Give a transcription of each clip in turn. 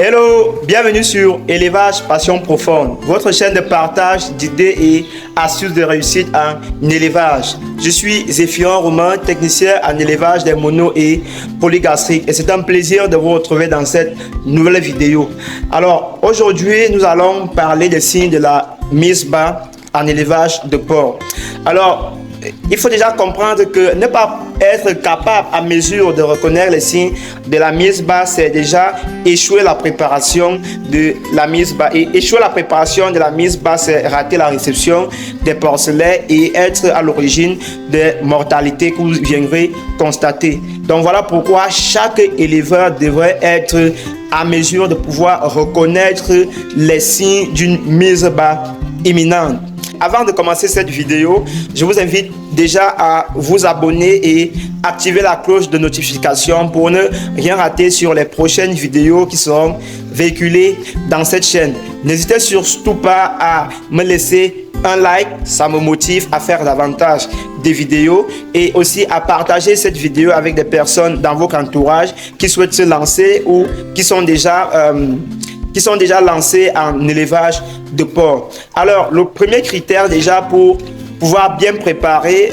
Hello, bienvenue sur Élevage Passion Profonde, votre chaîne de partage d'idées et astuces de réussite en élevage. Je suis Zéphirin Romain, technicien en élevage des monos et polygastriques, et c'est un plaisir de vous retrouver dans cette nouvelle vidéo. Alors, aujourd'hui, nous allons parler des signes de la mise bas en élevage de porc. Alors, il faut déjà comprendre que ne pas être capable à mesure de reconnaître les signes de la mise bas, c'est déjà échouer la préparation de la mise bas. Et échouer la préparation de la mise bas, c'est rater la réception des porcelets et être à l'origine des mortalités que vous viendrez constater. Donc voilà pourquoi chaque éleveur devrait être à mesure de pouvoir reconnaître les signes d'une mise bas imminente. Avant de commencer cette vidéo, je vous invite déjà à vous abonner et activer la cloche de notification pour ne rien rater sur les prochaines vidéos qui seront véhiculées dans cette chaîne. N'hésitez surtout pas à me laisser un like, ça me motive à faire davantage de vidéos et aussi à partager cette vidéo avec des personnes dans votre entourage qui souhaitent se lancer ou qui sont déjà lancés en élevage de porc. Alors, le premier critère déjà pour pouvoir bien préparer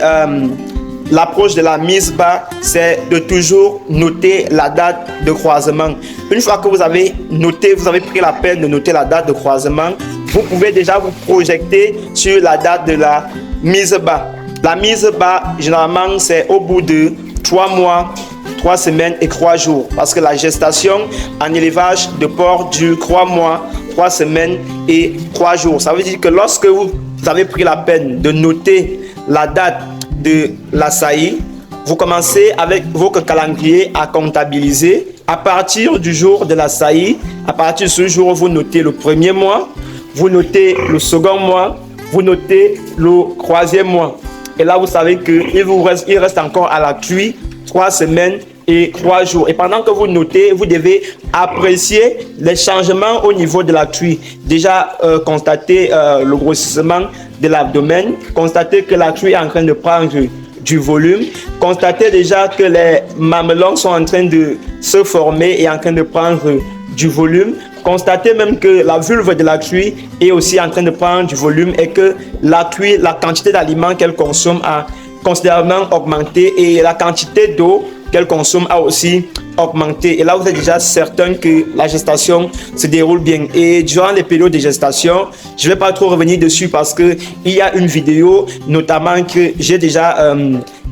l'approche de la mise bas, c'est de toujours noter la date de croisement. Une fois que vous avez noté, vous avez pris la peine de noter la date de croisement, vous pouvez déjà vous projeter sur la date de la mise bas. La mise bas, généralement, c'est au bout de 3 mois, 3 semaines et 3 jours. Parce que la gestation en élevage de porc dure 3 mois, 3 semaines et 3 jours. Ça veut dire que lorsque vous avez pris la peine de noter la date de la saillie, vous commencez avec votre calendrier à comptabiliser. À partir du jour de la saillie, à partir de ce jour, vous notez le premier mois, vous notez le second mois, vous notez le troisième mois. Et là, vous savez qu'il reste encore à la truie 3 semaines et 3 jours. Et pendant que vous notez, vous devez apprécier les changements au niveau de la truie. Déjà, constater le grossissement de l'abdomen, constater que la truie est en train de prendre du volume, constater déjà que les mamelons sont en train de se former et en train de prendre du volume, constater même que la vulve de la truie est aussi en train de prendre du volume et que la truie, la quantité d'aliments qu'elle consomme a considérablement augmenté et la quantité d'eau qu'elle consomme a aussi augmenté. Et là, vous êtes déjà certain que la gestation se déroule bien. Et durant les périodes de gestation, je ne vais pas trop revenir dessus parce qu'il y a une vidéo notamment que j'ai déjà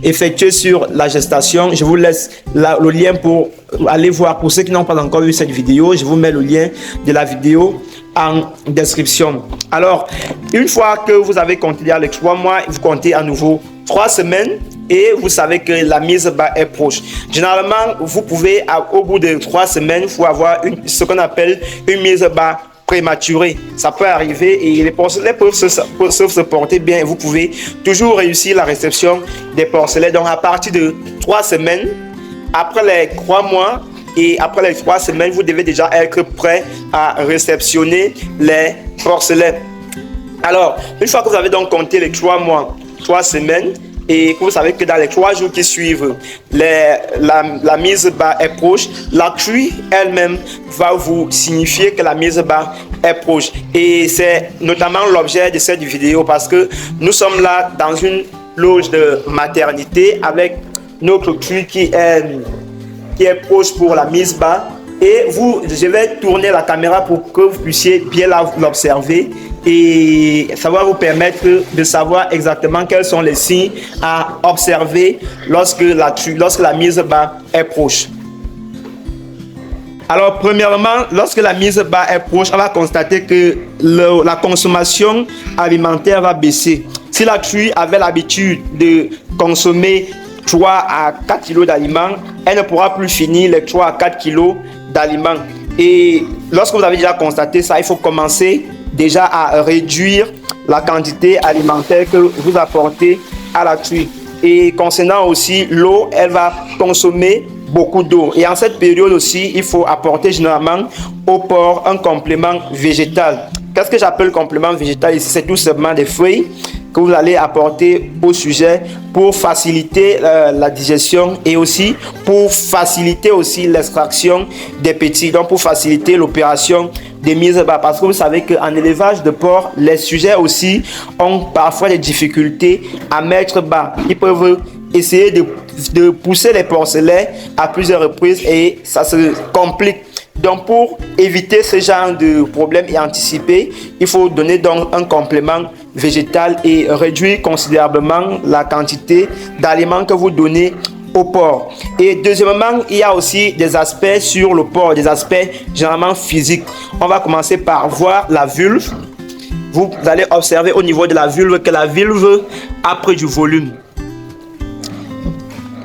effectuée sur la gestation. Je vous laisse le lien pour aller voir. Pour ceux qui n'ont pas encore vu cette vidéo, je vous mets le lien de la vidéo en description. Alors, une fois que vous avez compté les 3 mois, vous comptez à nouveau 3 semaines et vous savez que la mise bas est proche. Généralement, vous pouvez, au bout de 3 semaines, vous avoir ce qu'on appelle une mise bas prématurée. Ça peut arriver et les porcelets peuvent se porter bien et vous pouvez toujours réussir la réception des porcelets. Donc, à partir de 3 semaines, après les 3 mois et après les 3 semaines, vous devez déjà être prêt à réceptionner les porcelets. Alors, une fois que vous avez donc compté les 3 mois, 3 semaines, et que vous savez que dans les 3 jours qui suivent, la mise bas est proche, la truie elle-même va vous signifier que la mise bas est proche. Et c'est notamment l'objet de cette vidéo parce que nous sommes là dans une loge de maternité avec notre truie qui est proche pour la mise bas. Et je vais tourner la caméra pour que vous puissiez bien l'observer et ça va vous permettre de savoir exactement quels sont les signes à observer lorsque la mise bas est proche. Alors, premièrement, lorsque la mise bas est proche, on va constater que la consommation alimentaire va baisser. Si la truie avait l'habitude de consommer 3 à 4 kg d'aliments, elle ne pourra plus finir les 3 à 4 kg d'aliments. Et lorsque vous avez déjà constaté ça, il faut commencer déjà à réduire la quantité alimentaire que vous apportez à la truie. Et concernant aussi l'eau, elle va consommer beaucoup d'eau. Et en cette période aussi, il faut apporter généralement au porc un complément végétal. Qu'est-ce que j'appelle complément végétal ici? C'est tout simplement des fruits que vous allez apporter au sujet pour faciliter la digestion et aussi pour faciliter aussi l'extraction des petits, donc pour faciliter l'opération de mise bas. Parce que vous savez qu'en élevage de porc, les sujets aussi ont parfois des difficultés à mettre bas. Ils peuvent essayer de pousser les porcelets à plusieurs reprises et ça se complique. Donc pour éviter ce genre de problème et anticiper, il faut donner donc un complément végétal et réduire considérablement la quantité d'aliments que vous donnez au porc. Et deuxièmement, il y a aussi des aspects sur le porc, des aspects généralement physiques. On va commencer par voir la vulve. Vous allez observer au niveau de la vulve que la vulve a pris du volume.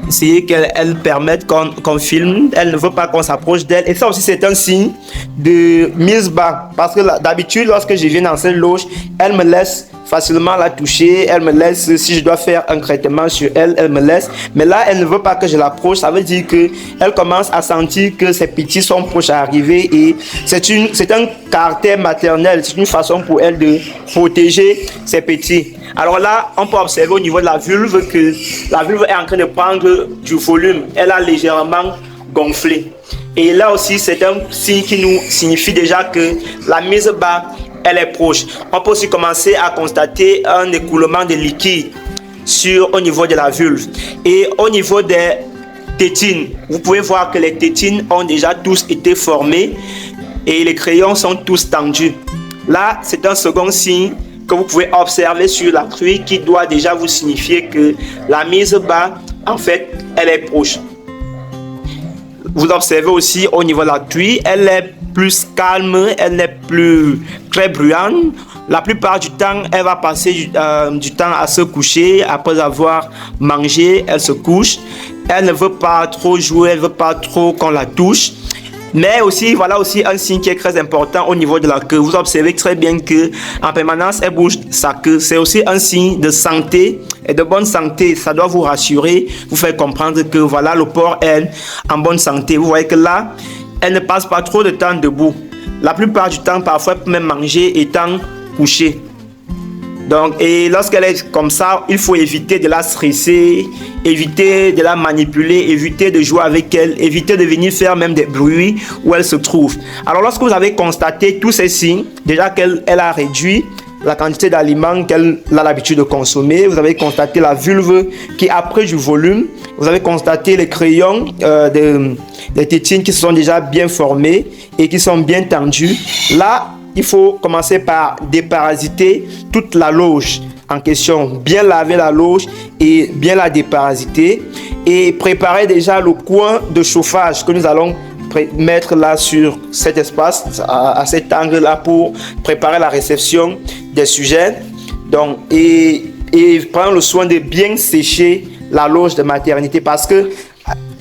Essayez qu'elle permette qu'on filme, elle ne veut pas qu'on s'approche d'elle. Et ça aussi, c'est un signe de mise bas. Parce que d'habitude, lorsque je viens dans cette loge, elle me laisse facilement la toucher, elle me laisse, si je dois faire un traitement sur elle, elle me laisse. Mais là, elle ne veut pas que je l'approche. Ça veut dire qu'elle commence à sentir que ses petits sont proches à arriver. Et c'est un caractère maternel, c'est une façon pour elle de protéger ses petits. Alors là, on peut observer au niveau de la vulve que la vulve est en train de prendre du volume. Elle a légèrement gonflé. Et là aussi, c'est un signe qui nous signifie déjà que la mise bas, elle est proche. On peut aussi commencer à constater un écoulement de liquide au niveau de la vulve. Et au niveau des tétines, vous pouvez voir que les tétines ont déjà tous été formées et les crayons sont tous tendus. Là, c'est un second signe que vous pouvez observer sur la truie qui doit déjà vous signifier que la mise bas, en fait, elle est proche. Vous observez aussi au niveau de la truie, elle est plus calme, elle n'est plus très bruyante. La plupart du temps, elle va passer du temps à se coucher. Après avoir mangé, elle se couche. Elle ne veut pas trop jouer, elle ne veut pas trop qu'on la touche. Mais aussi, voilà aussi un signe qui est très important au niveau de la queue. Vous observez très bien que en permanence, elle bouge sa queue. C'est aussi un signe de santé et de bonne santé. Ça doit vous rassurer, vous faire comprendre que voilà, le porc est en bonne santé. Vous voyez que là, elle ne passe pas trop de temps debout. La plupart du temps, parfois, elle peut même manger étant couchée. Donc, et lorsqu'elle est comme ça, il faut éviter de la stresser, éviter de la manipuler, éviter de jouer avec elle, éviter de venir faire même des bruits où elle se trouve. Alors, lorsque vous avez constaté tous ces signes, déjà qu'elle a réduit la quantité d'aliments qu'elle a l'habitude de consommer, vous avez constaté la vulve qui a pris du volume, vous avez constaté les crayons des tétines qui se sont déjà bien formés et qui sont bien tendus. Là, il faut commencer par déparasiter toute la loge en question, bien laver la loge et bien la déparasiter et préparer déjà le coin de chauffage que nous allons mettre là sur cet espace, à cet angle là pour préparer la réception des sujets. Donc, et prendre le soin de bien sécher la loge de maternité parce que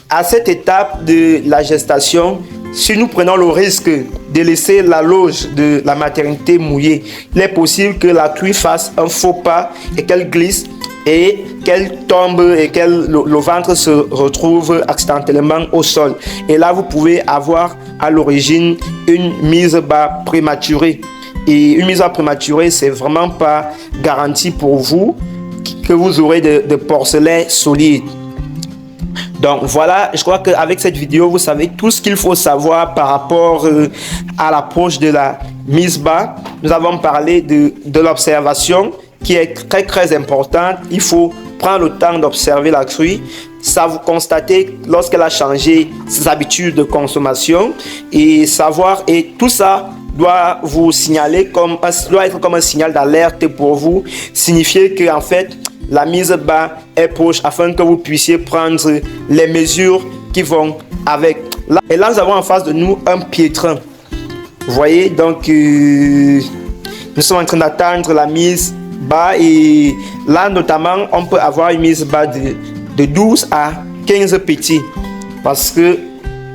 à cette étape de la gestation, si nous prenons le risque de laisser la loge de la maternité mouillée, il est possible que la truie fasse un faux pas et qu'elle glisse et qu'elle tombe et que le ventre se retrouve accidentellement au sol. Et là, vous pouvez avoir à l'origine une mise bas prématurée. Et une mise bas prématurée, c'est vraiment pas garanti pour vous que vous aurez de porcelets solides. Donc voilà, je crois qu'avec cette vidéo, vous savez tout ce qu'il faut savoir par rapport à l'approche de la mise bas. Nous avons parlé de l'observation qui est très très importante. Il faut prendre le temps d'observer la truie. Ça vous constatez lorsqu'elle a changé ses habitudes de consommation et savoir, et tout ça doit vous signaler doit être comme un signal d'alerte pour vous, signifier que en fait la mise bas est proche afin que vous puissiez prendre les mesures qui vont avec. Et là, nous avons en face de nous un piétrin. Vous voyez, donc nous sommes en train d'attendre la mise bas et là, notamment, on peut avoir une mise bas de 12 à 15 petits parce que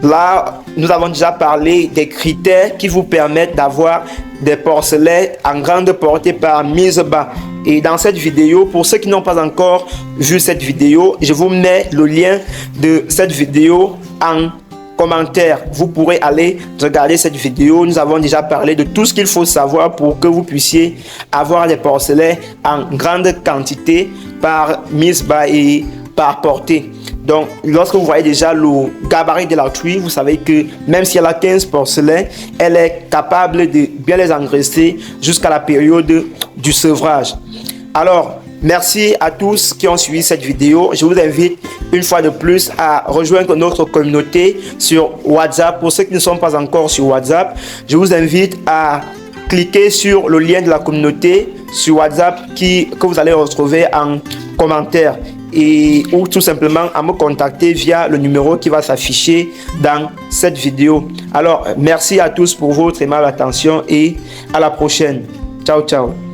là, nous avons déjà parlé des critères qui vous permettent d'avoir des porcelets en grande portée par mise bas. Et dans cette vidéo, pour ceux qui n'ont pas encore vu cette vidéo, je vous mets le lien de cette vidéo en commentaire, vous pourrez aller regarder cette vidéo. Nous avons déjà parlé de tout ce qu'il faut savoir pour que vous puissiez avoir des porcelains en grande quantité par mise bas et par portée. Donc, lorsque vous voyez déjà le gabarit de la truie, vous savez que même si elle a 15 porcelains, elle est capable de bien les engraisser jusqu'à la période du sevrage. Alors, merci à tous qui ont suivi cette vidéo. Je vous invite une fois de plus à rejoindre notre communauté sur WhatsApp. Pour ceux qui ne sont pas encore sur WhatsApp, je vous invite à cliquer sur le lien de la communauté sur WhatsApp que vous allez retrouver en commentaire ou tout simplement à me contacter via le numéro qui va s'afficher dans cette vidéo. Alors, merci à tous pour votre aimable attention et à la prochaine. Ciao, ciao.